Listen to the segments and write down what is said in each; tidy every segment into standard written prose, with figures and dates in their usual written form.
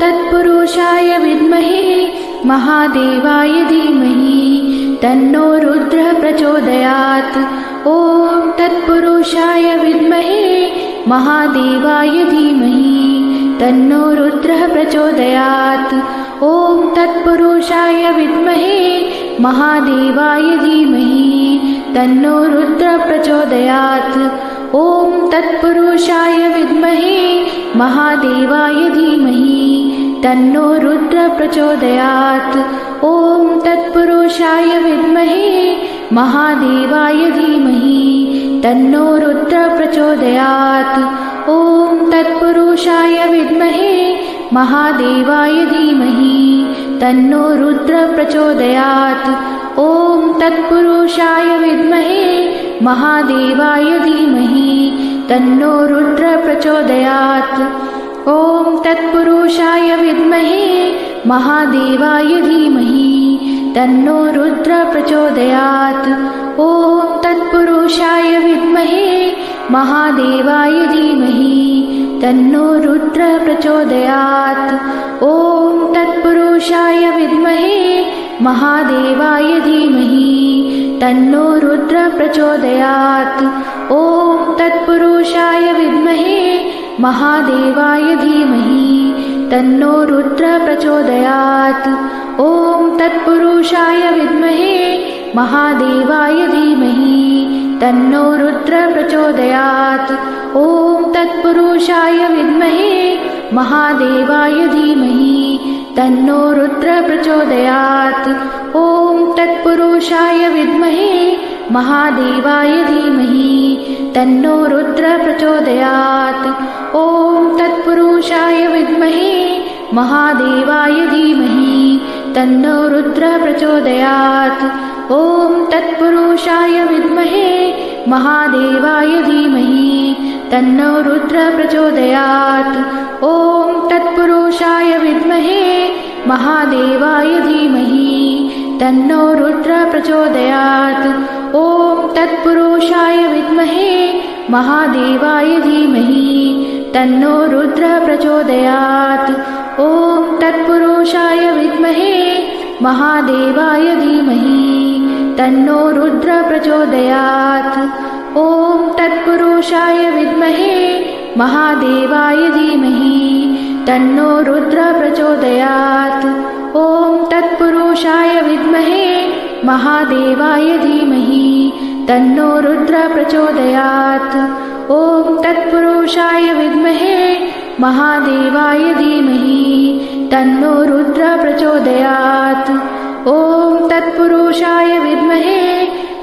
तत्पुरुषाय विद्महे महादेवाय धीमहि तन्नो रुद्रः प्रचोदयात्। ॐ तत्पुरुषाय विद्महे महादेवाय धीमहि तन्नो रुद्रः प्रचोदयात्। ॐ तत्पुरुषाय विद्महे महादेवाय धीमहि तन्नो रुद्रः प्रचोदयात्। ॐ तत्पुरुषाय विद्महे महादेवाय धीमहि तन्नो रुद्रः प्रचोदयात्। ॐ तत्पुरुषाय विद्महे महादेवाय धीमहि तन्नो रुद्रः प्रचोदयात्। ॐ तत्पुरुषाय विद्महे महादेवाय धीमहि तन्नो रुद्रः प्रचोदयात्। ॐ तत्पुरुषाय विद्महे महादेवाय धीमहि तन्नो रुद्रः प्रचोदयात्। ॐ तत्पुरुषाय विद्महे महादेवाय धीमहि तन्नो रुद्रः प्रचोदयात्। ॐ तत्पुरुषाय विद्महे महादेवाय धीमहि तन्नो रुद्रः प्रचोदयात्। ॐ तत्पुरुषाय विद्महे महादेवाय धीमहि तन्नो रुद्रः प्रचोदयात्। ॐ तत्पुरुषाय विद्महे महादेवाय धीमहि तन्नो रुद्रः प्रचोदयात्। ॐ तत्पुरुषाय विद्महे महादेवाय धीमहि तन्नो रुद्रः प्रचोदयात्। ॐ तत्पुरुषाय विद्महे महादेवाय धीमहि तन्नो रुद्रः प्रचोदयात्। ॐ तत्पुरुषाय विद्महे महादेवाय धीमहि तन्नो रुद्रः प्रचोदयात्। ॐ तत्पुरुषाय विद्महे महादेवाय धीमहि तन्नो रुद्रः प्रचोदयात्। ॐ तत्पुरुषाय विद्महे महादेवाय धीमहि तन्नो रुद्रः प्रचोदयात्। ॐ तत्पुरुषाय विद्महे महादेवाय धीमहि तन्नो रुद्रः प्रचोदयात्। ॐ तत्पुरुषाय विद्महे महादेवाय धीमहि तन्नो रुद्रः प्रचोदयात्। ॐ तत्पुरुषाय विद्महे महादेवाय धीमहि तन्नो रुद्रः प्रचोदयात्। ॐ तत्पुरुषाय विद्महे महादेवाय धीमहि तन्नो रुद्रः प्रचोदयात्। ॐ तत्पुरुषाय विद्महे महादेवाय धीमहि तन्नो रुद्रः प्रचोदयात्। ॐ तत्पुरुषाय विद्महे महादेवाय धीमहि तन्नो रुद्रः प्रचोदयात्। ॐ तत्पुरुषाय विद्महे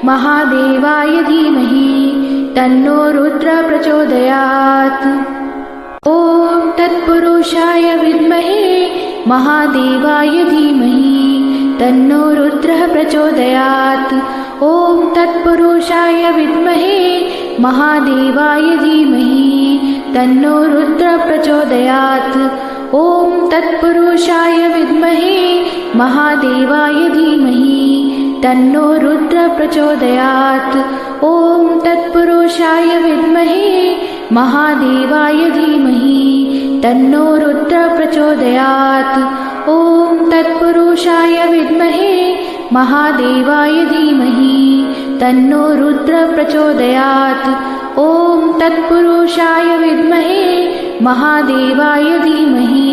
महादेवाय धीमहि तन्नो रुद्रः प्रचोदयात्। ॐ तत्पुरुषाय विद्महे महादेवाय धीमहि तन्नो रुद्रः प्रचोदयात्। ॐ तत्पुरुषाय विद्महे महादेवाय धीमहि तन्नो रुद्रः प्रचोदयात्। ॐ तत्पुरुषाय विद्महे महादेवाय धीमहि तन्नो रुद्रः प्रचोदयात्। ॐ तत्पुरुषाय विद्महे महादेवाय धीमहि तन्नो रुद्रः प्रचोदयात्। ॐ तत्पुरुषाय विद्महे महादेवाय धीमहि तन्नो रुद्रः प्रचोदयात्। ॐ तत्पुरुषाय विद्महे महादेवाय धीमहि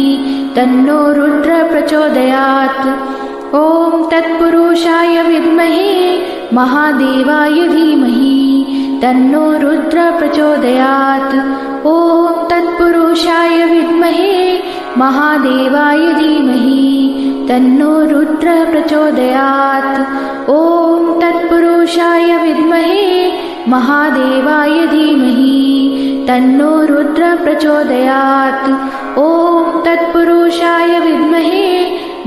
तन्नो रुद्रः प्रचोदयात्। ॐ तत्पुरुषाय विद्महे महादेवाय धीमहि तन्नो रुद्रः प्रचोदयात्। ॐ तत्पुरुषाय विद्महे महादेवाय धीमहि तन्नो रुद्रः प्रचोदयात्। ॐ तत्पुरुषाय विद्महे महादेवाय धीमहि तन्नो रुद्रः प्रचोदयात्। ॐ तत्पुरुषाय विद्महे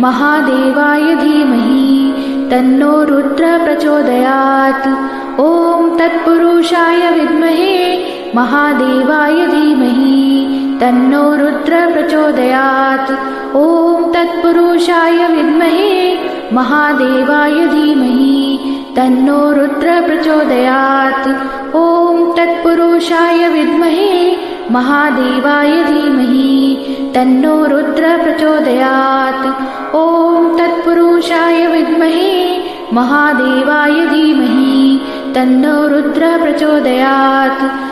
महादेवाय धीमहि तन्नो रुद्रः प्रचोदयात्। ॐ तत्पुरुषाय विद्महे महादेवाय धीमहि तन्नो रुद्रः प्रचोदयात्। ॐ तत्पुरुषाय विद्महे महादेवाय धीमहि तन्नो रुद्रः प्रचोदयात्। ॐ तत्पुरुषाय विद्महे महादेवाय धीमहि तन्नो रुद्रः प्रचोदयात्। ॐ तत्पुरुषाय विद्महे महादेवाय धीमहि तन्नो रुद्रः प्रचोदयात्।